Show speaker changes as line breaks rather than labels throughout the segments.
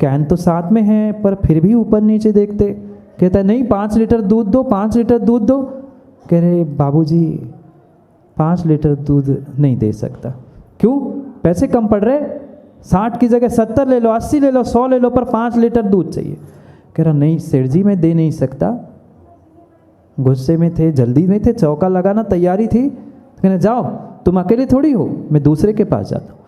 Can तो साथ में है पर फिर भी ऊपर नीचे देखते। कहता है नहीं 5 लीटर दूध दो, 5 लीटर दूध दो। कह रहे बाबूजी 5 लीटर दूध नहीं दे सकता। क्यों? पैसे कम पड़ रहे, 60 की जगह 70 ले लो, 80 ले लो, 100 ले लो, पर 5 लीटर दूध चाहिए। कह रहा नहीं सेठ जी मैं दे नहीं सकता। गुस्से में थे, जल्दी में थे, चौका लगाना तैयारी थी। कहने जाओ तुम अकेले थोड़ी हो, मैं दूसरे के पास जाता हूँ।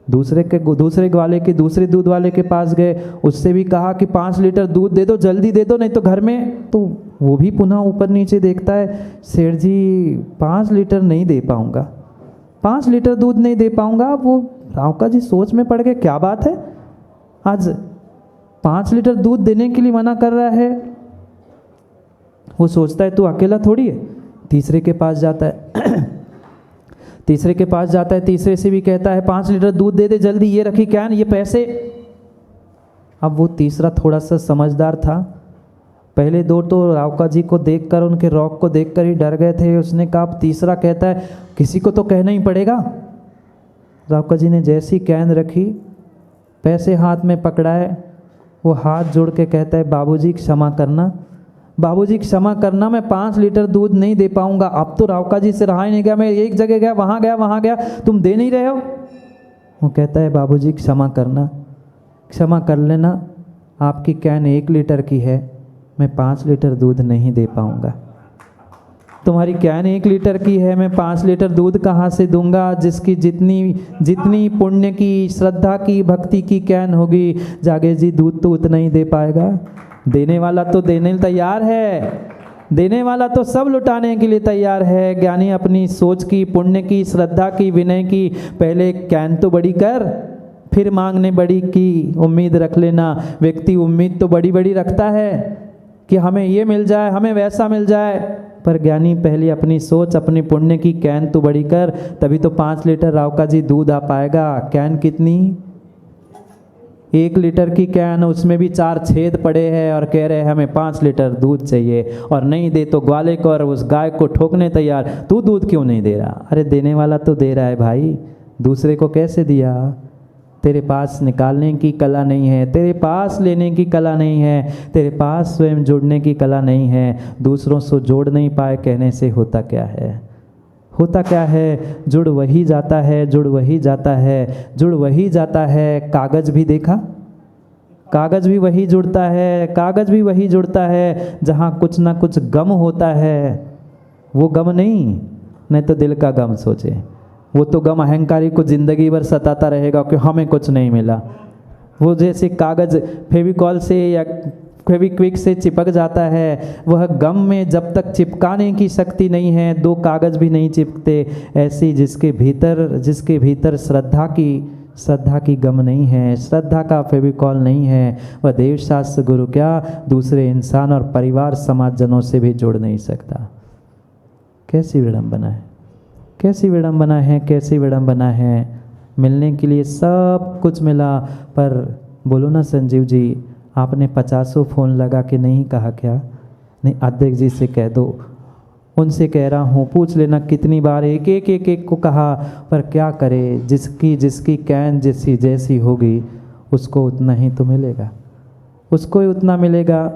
दूसरे वाले के दूसरे दूध वाले के पास गए, उससे भी कहा कि 5 लीटर दूध दे दो, जल्दी दे दो नहीं तो घर में। तो वो भी पुनः ऊपर नीचे देखता है, सेठ जी 5 लीटर नहीं दे पाऊँगा, 5 लीटर दूध नहीं दे पाऊँगा। वो रावका जी सोच में पड़ गए, क्या बात है, आज 5 लीटर दूध देने के लिए मना कर रहा है। वो सोचता है तू अकेला थोड़ी है। तीसरे के पास जाता है तीसरे के पास जाता है, तीसरे से भी कहता है 5 लीटर दूध दे दे जल्दी, ये रखी कैन, ये पैसे। अब वो तीसरा थोड़ा सा समझदार था। पहले दो तो रावका जी को देखकर, उनके रौक को देखकर ही डर गए थे। उसने कहा, अब तीसरा कहता है किसी को तो कहना ही पड़ेगा। रावका जी ने जैसी कैन रखी, पैसे हाथ में पकड़ाए, वो हाथ जोड़ के कहता है बाबूजी क्षमा करना, बाबूजी क्षमा करना, मैं 5 लीटर दूध नहीं दे पाऊंगा। अब तो रावका जी से रहा ही नहीं गया, मैं एक जगह गया, वहाँ गया, तुम दे नहीं रहे हो। वो कहता है बाबूजी क्षमा करना, क्षमा कर लेना, आपकी कैन 1 लीटर की है, मैं 5 लीटर दूध नहीं दे पाऊंगा। तुम्हारी कैन 1 लीटर की है, मैं 5 लीटर दूध कहाँ से दूंगा? जिसकी जितनी पुण्य की, श्रद्धा की, भक्ति की कैन होगी, जागे जी दूध तो उतना ही दे पाएगा। देने वाला तो देने तैयार है, देने वाला तो सब लुटाने के लिए तैयार है। ज्ञानी अपनी सोच की, पुण्य की, श्रद्धा की, विनय की, पहले कैन तो बड़ी कर, फिर मांगने बड़ी की उम्मीद रख लेना। व्यक्ति उम्मीद तो बड़ी बड़ी रखता है कि हमें ये मिल जाए, हमें वैसा मिल जाए, पर ज्ञानी पहले अपनी सोच, अपनी पुण्य की कैन तो बड़ी कर, तभी तो 5 लीटर रावका जी दूध आ पाएगा। कैन कितनी? 1 लीटर की कैन, उसमें भी 4 छेद पड़े हैं, और कह रहे हैं हमें 5 लीटर दूध चाहिए, और नहीं दे तो ग्वाले को और उस गाय को ठोकने तैयार। तू दूध क्यों नहीं दे रहा? अरे देने वाला तो दे रहा है भाई, दूसरे को कैसे दिया? तेरे पास निकालने की कला नहीं है, तेरे पास लेने की कला नहीं है, तेरे पास स्वयं जुड़ने की कला नहीं है। दूसरों से जोड़ नहीं पाए कहने से होता क्या है? होता क्या है? जुड़ वही जाता है, जुड़ वही जाता है, जुड़ वही जाता है। कागज़ भी देखा, कागज़ भी वही जुड़ता है, कागज़ भी वही जुड़ता है जहाँ कुछ ना कुछ गम होता है। वो गम नहीं तो दिल का गम सोचे, वो तो गम अहंकारी को ज़िंदगी भर सताता रहेगा कि हमें कुछ नहीं मिला। वो जैसे कागज़ फेविकॉल से या फेविक्विक से चिपक जाता है, वह गम में जब तक चिपकाने की शक्ति नहीं है, 2 कागज़ भी नहीं चिपकते। ऐसी जिसके भीतर श्रद्धा की गम नहीं है, श्रद्धा का फेविकॉल नहीं है, वह देव शास्त्र गुरु क्या दूसरे इंसान और परिवार समाजजनों से भी जुड़ नहीं सकता। कैसी विडंबना है, कैसी विडंबना है, कैसी विडंबना है। मिलने के लिए सब कुछ मिला, पर बोलो ना संजीव जी, आपने 50 फ़ोन लगा के नहीं कहा क्या? नहीं, अध्यक्ष जी से कह दो, उनसे कह रहा हूँ, पूछ लेना कितनी बार एक को कहा, पर क्या करे, जिसकी कैन जैसी होगी उसको उतना ही तो मिलेगा, उसको ही उतना मिलेगा।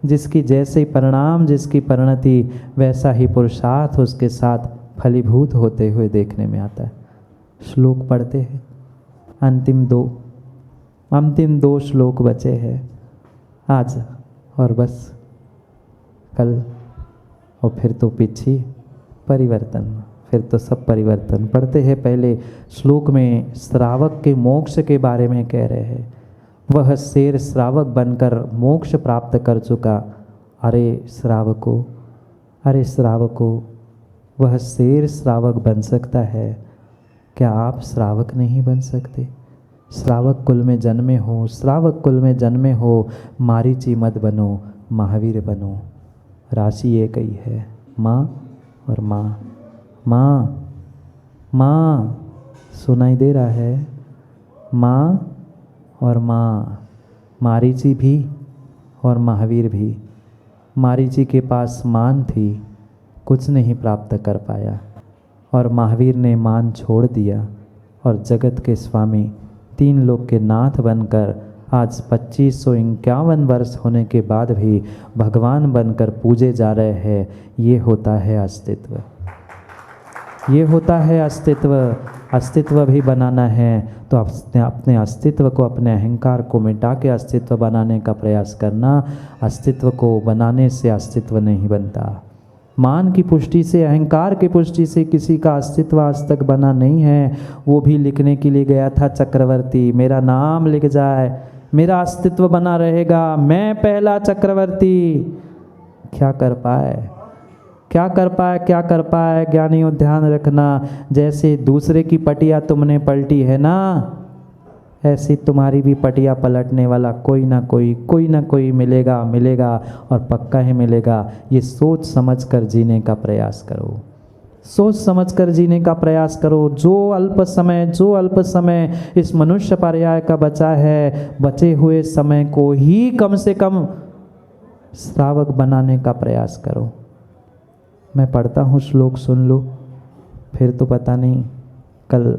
जिसकी जैसे परिणाम, जिसकी परिणति, वैसा ही पुरुषार्थ उसके साथ फलीभूत होते हुए देखने में आता है। श्लोक पढ़ते हैं, अंतिम दो श्लोक बचे हैं आज, और बस कल, और फिर तो पीछे परिवर्तन, फिर तो सब परिवर्तन। पढ़ते हैं पहले श्लोक में श्रावक के मोक्ष के बारे में कह रहे हैं। वह शेर श्रावक बनकर मोक्ष प्राप्त कर चुका। अरे श्रावको, वह शेर श्रावक बन सकता है, क्या आप श्रावक नहीं बन सकते? श्रावक कुल में जन्मे हो, श्रावक कुल में जन्मे हो, मारीची मत बनो, महावीर बनो। राशि एक ही है, माँ और माँ। माँ सुनाई दे रहा है, माँ और माँ, मारीची भी और महावीर भी। मारीची के पास मान थी, कुछ नहीं प्राप्त कर पाया, और महावीर ने मान छोड़ दिया और जगत के स्वामी, 3 लोक के नाथ बनकर आज 2551 वर्ष होने के बाद भी भगवान बनकर पूजे जा रहे हैं। ये होता है अस्तित्व, ये होता है अस्तित्व। अस्तित्व भी बनाना है तो अपने अस्तित्व को, अपने अहंकार को मिटा के अस्तित्व बनाने का प्रयास करना। अस्तित्व को बनाने से अस्तित्व नहीं बनता। मान की पुष्टि से, अहंकार की पुष्टि से किसी का अस्तित्व आज तक बना नहीं है। वो भी लिखने के लिए गया था चक्रवर्ती, मेरा नाम लिख जाए, मेरा अस्तित्व बना रहेगा, मैं पहला चक्रवर्ती। क्या कर पाए, क्या कर पाए, क्या कर पाए? ज्ञानियों ध्यान रखना, जैसे दूसरे की पटिया तुमने पलटी है ना, ऐसी तुम्हारी भी पटिया पलटने वाला कोई ना कोई मिलेगा, मिलेगा और पक्का ही मिलेगा। ये सोच समझ कर जीने का प्रयास करो, सोच समझ कर जीने का प्रयास करो। जो अल्प समय इस मनुष्य पर्याय का बचा है, बचे हुए समय को ही कम से कम श्रावक बनाने का प्रयास करो। मैं पढ़ता हूँ श्लोक, सुन लो, फिर तो पता नहीं कल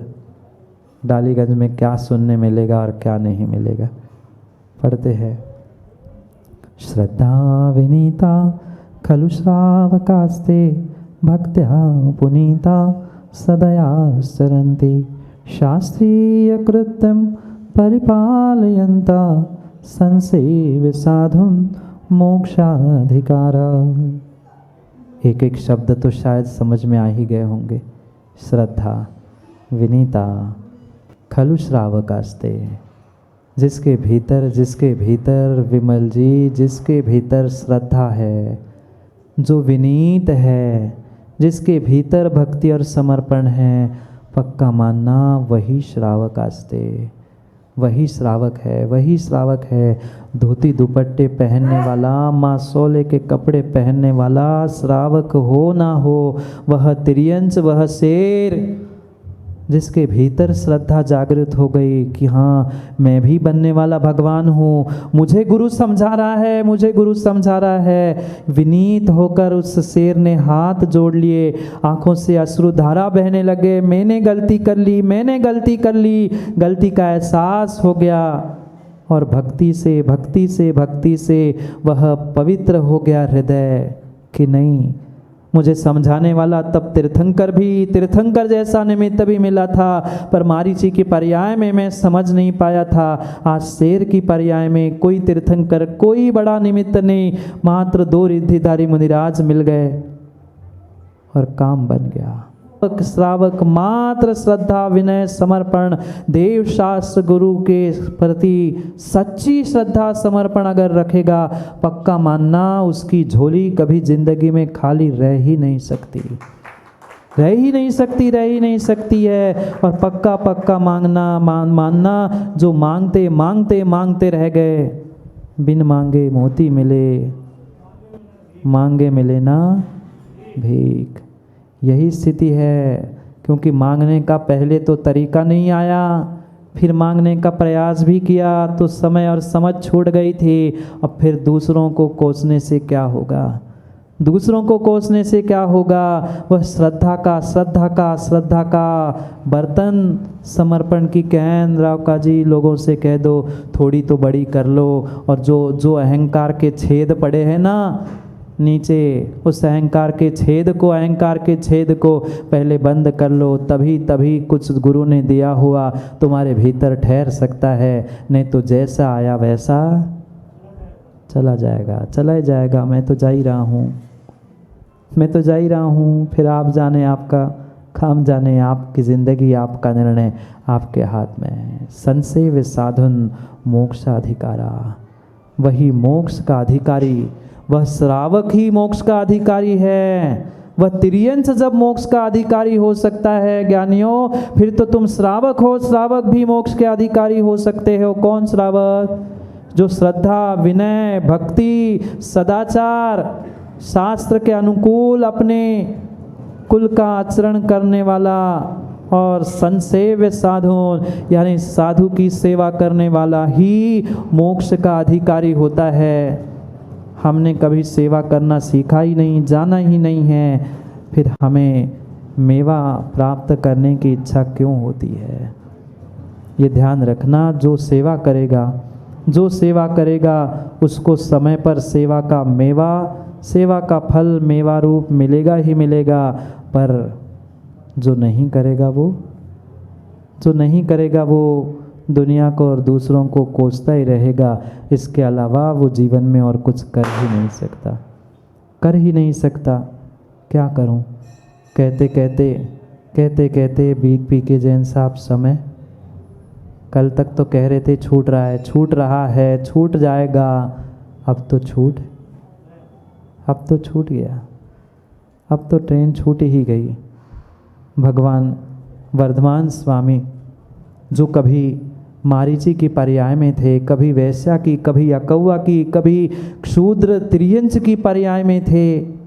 डालीगंज में क्या सुनने मिलेगा और क्या नहीं मिलेगा। पढ़ते हैं। श्रद्धा विनीता खलु श्रावकास्ते भक्त्या पुनीता सदया चरन्ति शास्त्रीय कृत्यं परिपालयन्ता संसेव्य साधुन मोक्षाधिकारा। एक एक शब्द तो शायद समझ में आ ही गए होंगे। श्रद्धा विनीता खलु श्रावकास्ते, जिसके भीतर विमल जी, जिसके भीतर श्रद्धा है, जो विनीत है, जिसके भीतर भक्ति और समर्पण है, पक्का मानना वही श्रावकास्ते, वही श्रावक है, वही श्रावक है। धोती दुपट्टे पहनने वाला, माँ सोले के कपड़े पहनने वाला श्रावक हो ना हो, वह तिर्यंच, वह शेर, जिसके भीतर श्रद्धा जागृत हो गई कि हाँ मैं भी बनने वाला भगवान हूँ, मुझे गुरु समझा रहा है, मुझे गुरु समझा रहा है। विनीत होकर उस शेर ने हाथ जोड़ लिए, आंखों से अश्रुधारा बहने लगे। मैंने गलती कर ली, मैंने गलती कर ली, गलती का एहसास हो गया और भक्ति से वह पवित्र हो गया हृदय कि नहीं, मुझे समझाने वाला तब तीर्थंकर जैसा निमित्त भी मिला था, पर मारीची के पर्याय में मैं समझ नहीं पाया था। आज शेर की पर्याय में कोई तीर्थंकर, कोई बड़ा निमित्त नहीं, मात्र 2 रिद्धिधारी मुनिराज मिल गए और काम बन गया। श्रावक मात्र श्रद्धा, विनय, समर्पण, देव शास्त्र गुरु के प्रति सच्ची श्रद्धा समर्पण अगर रखेगा, पक्का मानना उसकी झोली कभी जिंदगी में खाली रह ही नहीं सकती, रह ही नहीं सकती है। और पक्का मानना, जो मांगते रह गए, बिन मांगे मोती मिले, मांगे मिले ना भीख। यही स्थिति है, क्योंकि मांगने का पहले तो तरीका नहीं आया, फिर मांगने का प्रयास भी किया तो समय और समझ छूट गई थी। अब फिर दूसरों को कोसने से क्या होगा, दूसरों को कोसने से क्या होगा? वह श्रद्धा का बर्तन, समर्पण की कैन, रावका जी लोगों से कह दो थोड़ी तो बड़ी कर लो, और जो अहंकार के छेद पड़े हैं ना नीचे, उस अहंकार के छेद को पहले बंद कर लो, तभी कुछ गुरु ने दिया हुआ तुम्हारे भीतर ठहर सकता है। नहीं तो जैसा आया वैसा चला जाएगा। मैं तो जा ही रहा हूँ, फिर आप जाने, आपका काम जाने, आपकी ज़िंदगी, आपका निर्णय आपके हाथ में है। संसेव्य साधुन मोक्षाधिकारा, वही मोक्ष का अधिकारी, वह श्रावक ही मोक्ष का अधिकारी है। वह तिर्यंच जब मोक्ष का अधिकारी हो सकता है ज्ञानियों, फिर तो तुम श्रावक हो, श्रावक भी मोक्ष के अधिकारी हो सकते हो। कौन श्रावक? जो श्रद्धा, विनय, भक्ति, सदाचार, शास्त्र के अनुकूल अपने कुल का आचरण करने वाला, और संसेव्य साधु यानी साधु की सेवा करने वाला ही मोक्ष का अधिकारी होता है। हमने कभी सेवा करना सीखा ही नहीं, जाना ही नहीं है, फिर हमें मेवा प्राप्त करने की इच्छा क्यों होती है? ये ध्यान रखना, जो सेवा करेगा जो सेवा करेगा उसको समय पर सेवा का मेवा, सेवा का फल मेवा रूप मिलेगा ही मिलेगा। पर जो नहीं करेगा वो दुनिया को और दूसरों को कोसता ही रहेगा। इसके अलावा वो जीवन में और कुछ कर ही नहीं सकता। क्या करूं? कहते कहते भीग पी के जैन साहब समय, कल तक तो कह रहे थे छूट रहा है, छूट जाएगा। अब तो छूट गया, अब तो ट्रेन छूट ही गई। भगवान वर्धमान स्वामी जो कभी मारीची की पर्याय में थे, कभी वैश्या की, कभी अकौवा की, कभी क्षूद्र त्रियंच की पर्याय में थे,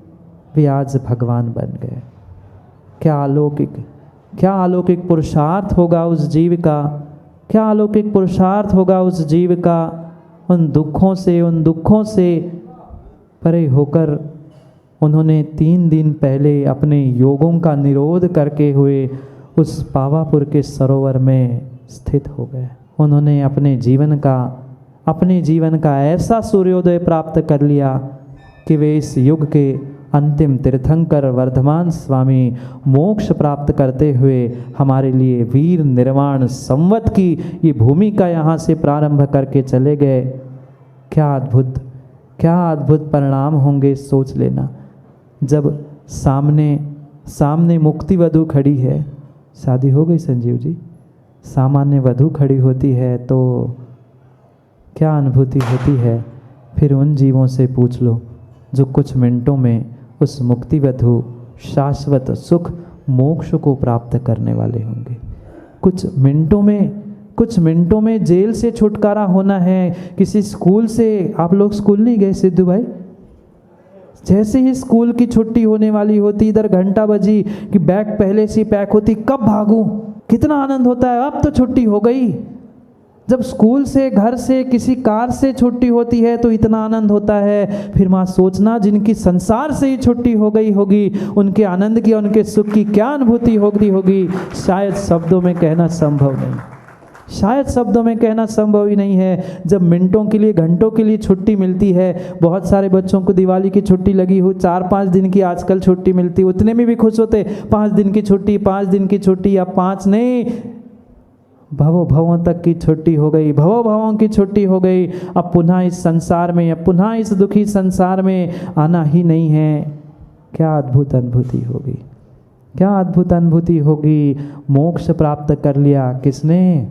वे आज भगवान बन गए। क्या अलौकिक पुरुषार्थ होगा उस जीव का, क्या अलौकिक पुरुषार्थ होगा उस जीव का। उन दुखों से परे होकर उन्होंने 3 दिन पहले अपने योगों का निरोध करके हुए उस पावापुर के सरोवर में स्थित हो गए। उन्होंने अपने जीवन का ऐसा सूर्योदय प्राप्त कर लिया कि वे इस युग के अंतिम तीर्थंकर वर्धमान स्वामी मोक्ष प्राप्त करते हुए हमारे लिए वीर निर्वाण संवत की ये भूमिका यहाँ से प्रारंभ करके चले गए। क्या अद्भुत परिणाम होंगे, सोच लेना। जब सामने मुक्ति वधू खड़ी है, शादी हो गई संजीव जी, सामान्य वधू खड़ी होती है तो क्या अनुभूति होती है। फिर उन जीवों से पूछ लो जो कुछ मिनटों में उस मुक्ति वधू शाश्वत सुख मोक्ष को प्राप्त करने वाले होंगे। कुछ मिनटों में जेल से छुटकारा होना है, किसी स्कूल से। आप लोग स्कूल नहीं गए सिद्धू भाई? जैसे ही स्कूल की छुट्टी होने वाली होती, इधर घंटा बजी कि बैग पहले से पैक होती, कब भागूं, कितना आनंद होता है, अब तो छुट्टी हो गई। जब स्कूल से, घर से, किसी कार से छुट्टी होती है तो इतना आनंद होता है। फिर माँ सोचना जिनकी संसार से ही छुट्टी हो गई होगी, उनके आनंद की, उनके सुख की क्या अनुभूति होगी। शायद शब्दों में कहना संभव ही नहीं है। जब मिनटों के लिए, घंटों के लिए छुट्टी मिलती है, बहुत सारे बच्चों को दिवाली की छुट्टी लगी हो, 4-5 दिन की आजकल छुट्टी मिलती, उतने में भी खुश होते। 5 दिन की छुट्टी, अब 5 नहीं, भवों तक की छुट्टी हो गई, भवों की छुट्टी हो गई। अब पुनः इस संसार में, अब पुनः इस दुखी संसार में आना ही नहीं है। क्या अद्भुत अनुभूति होगी। मोक्ष प्राप्त कर लिया किसने?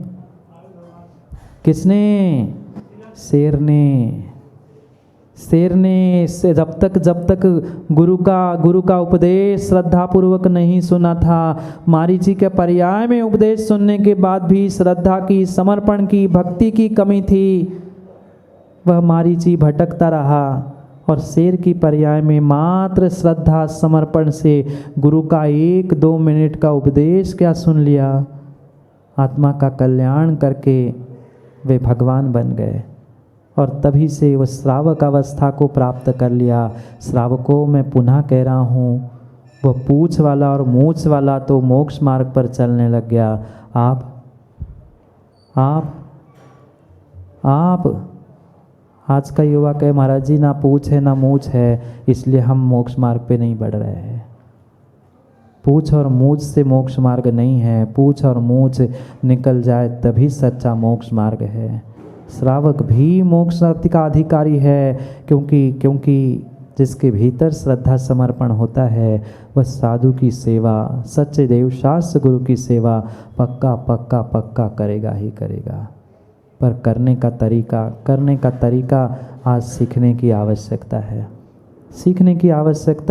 शेर ने से जब तक गुरु का उपदेश श्रद्धा पूर्वक नहीं सुना था। मारीची के पर्याय में उपदेश सुनने के बाद भी श्रद्धा की, समर्पण की, भक्ति की कमी थी। वह मारीची भटकता रहा और शेर की पर्याय में मात्र श्रद्धा समर्पण से गुरु का 1-2 मिनट का उपदेश क्या सुन लिया, आत्मा का कल्याण करके वे भगवान बन गए। और तभी से वह श्रावक अवस्था को प्राप्त कर लिया। श्रावकों मैं पुनः कह रहा हूँ, वह पूछ वाला और मूछ वाला तो मोक्ष मार्ग पर चलने लग गया। आप आज का युवा कहे महाराज जी ना पूछ है ना मूछ है, इसलिए हम मोक्ष मार्ग पे नहीं बढ़ रहे हैं। पूछ और मूछ से मोक्ष मार्ग नहीं है, पूछ और मूछ निकल जाए तभी सच्चा मोक्ष मार्ग है। श्रावक भी मोक्ष का अधिकारी है, क्योंकि जिसके भीतर श्रद्धा समर्पण होता है वह साधु की सेवा, सच्चे देवशास्त्र गुरु की सेवा पक्का करेगा ही करेगा। पर करने का तरीका आज सीखने की आवश्यकता है,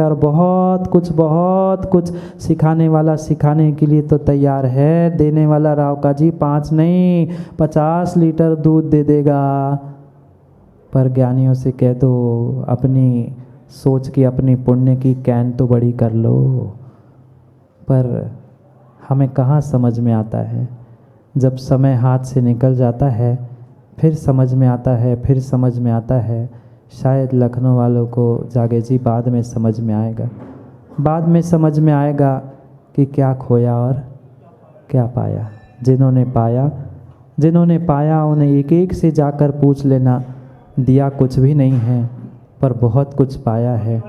और बहुत कुछ सिखाने वाला सिखाने के लिए तो तैयार है। देने वाला राव का जी 5 नहीं 50 लीटर दूध दे देगा। पर ज्ञानियों से कह दो अपनी सोच की, अपनी पुण्य की कैन तो बड़ी कर लो। पर हमें कहाँ समझ में आता है, जब समय हाथ से निकल जाता है फिर समझ में आता है। शायद लखनऊ वालों को जागे जी बाद में समझ में आएगा कि क्या खोया और क्या पाया। जिन्होंने पाया जिन्होंने पाया उन्हें एक एक से जाकर पूछ लेना। दिया कुछ भी नहीं है पर बहुत कुछ पाया है,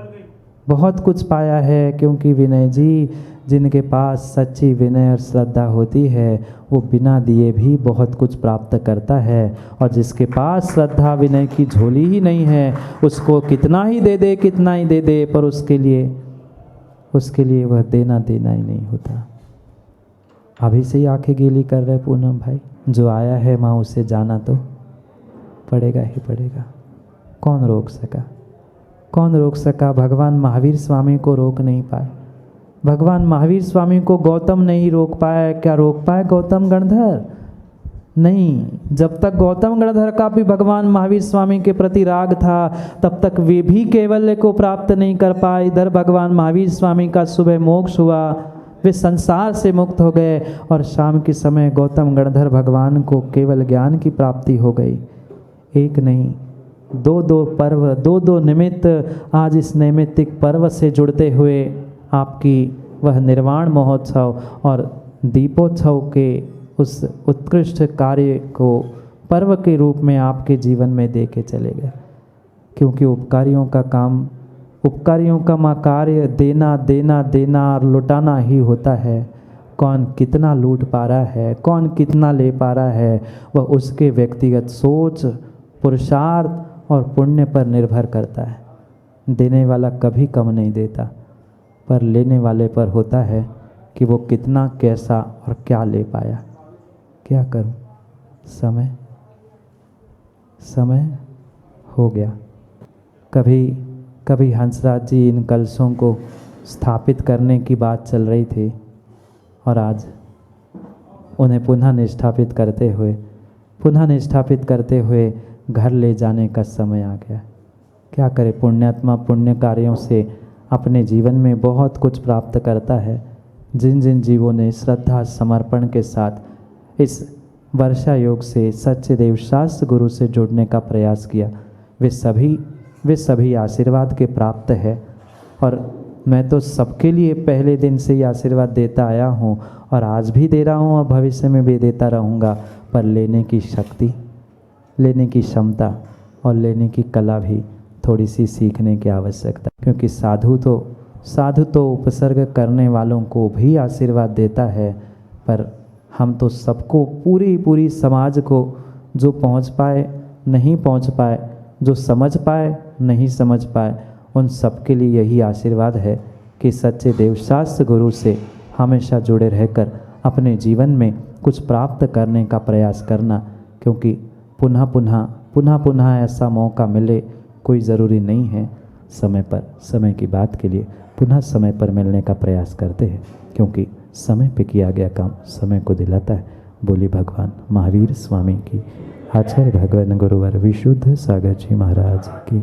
बहुत कुछ पाया है। क्योंकि विनय जी, जिनके पास सच्ची विनय और श्रद्धा होती है वो बिना दिए भी बहुत कुछ प्राप्त करता है। और जिसके पास श्रद्धा विनय की झोली ही नहीं है, उसको कितना ही दे दे, कितना ही दे दे, पर उसके लिए वह देना देना ही नहीं होता। अभी से ही आंखें गीली कर रहे पूनम भाई, जो आया है माँ उसे जाना तो पड़ेगा ही पड़ेगा। कौन रोक सका, कौन रोक सका? भगवान महावीर स्वामी को रोक नहीं पाए। भगवान महावीर स्वामी को गौतम नहीं रोक पाया। क्या रोक पाए गौतम गणधर? नहीं। जब तक गौतम गणधर का भी भगवान महावीर स्वामी के प्रति राग था, तब तक वे भी कैवल्य को प्राप्त नहीं कर पाए। इधर भगवान महावीर स्वामी का सुबह मोक्ष हुआ, वे संसार से मुक्त हो गए, और शाम के समय गौतम गणधर भगवान को केवल ज्ञान की प्राप्ति हो गई। एक नहीं, दो दो पर्व, दो दो निमित्त आज इस नैमित्तिक पर्व से जुड़ते हुए आपकी वह निर्वाण महोत्सव और दीपोत्सव के उस उत्कृष्ट कार्य को पर्व के रूप में आपके जीवन में दे के चले गए। क्योंकि उपकारियों का काम, उपकारियों का कार्य देना देना देना और लुटाना ही होता है। कौन कितना लूट पा रहा है, कौन कितना ले पा रहा है, वह उसके व्यक्तिगत सोच, पुरुषार्थ और पुण्य पर निर्भर करता है। देने वाला कभी कम नहीं देता, पर लेने वाले पर होता है कि वो कितना, कैसा और क्या ले पाया। क्या करूं? समय हो गया। कभी हंसराज जी इन कलशों को स्थापित करने की बात चल रही थी, और आज उन्हें पुनः निष्ठापित करते हुए घर ले जाने का समय आ गया। क्या करे, पुण्यात्मा पुण्य कार्यों से अपने जीवन में बहुत कुछ प्राप्त करता है। जिन जिन जीवों ने श्रद्धा समर्पण के साथ इस वर्षा योग से सच्चे देवशास्त्र गुरु से जुड़ने का प्रयास किया, वे सभी आशीर्वाद के प्राप्त है। और मैं तो सबके लिए पहले दिन से ही आशीर्वाद देता आया हूँ, और आज भी दे रहा हूँ और भविष्य में भी देता रहूँगा। पर लेने की शक्ति, लेने की क्षमता और लेने की कला भी थोड़ी सी सीखने की आवश्यकता। क्योंकि साधु तो उपसर्ग करने वालों को भी आशीर्वाद देता है, पर हम तो सबको, पूरी समाज को, जो पहुँच पाए नहीं पहुँच पाए, जो समझ पाए नहीं समझ पाए, उन सबके लिए यही आशीर्वाद है कि सच्चे देवशास्त्र गुरु से हमेशा जुड़े रहकर अपने जीवन में कुछ प्राप्त करने का प्रयास करना। क्योंकि पुनः पुनः ऐसा मौका मिले कोई ज़रूरी नहीं है। समय की बात के लिए पुनः समय पर मिलने का प्रयास करते हैं, क्योंकि समय पे किया गया काम समय को दिलाता है। बोली भगवान महावीर स्वामी की, आचार्य भगवान गुरुवर विशुद्ध सागर जी महाराज की।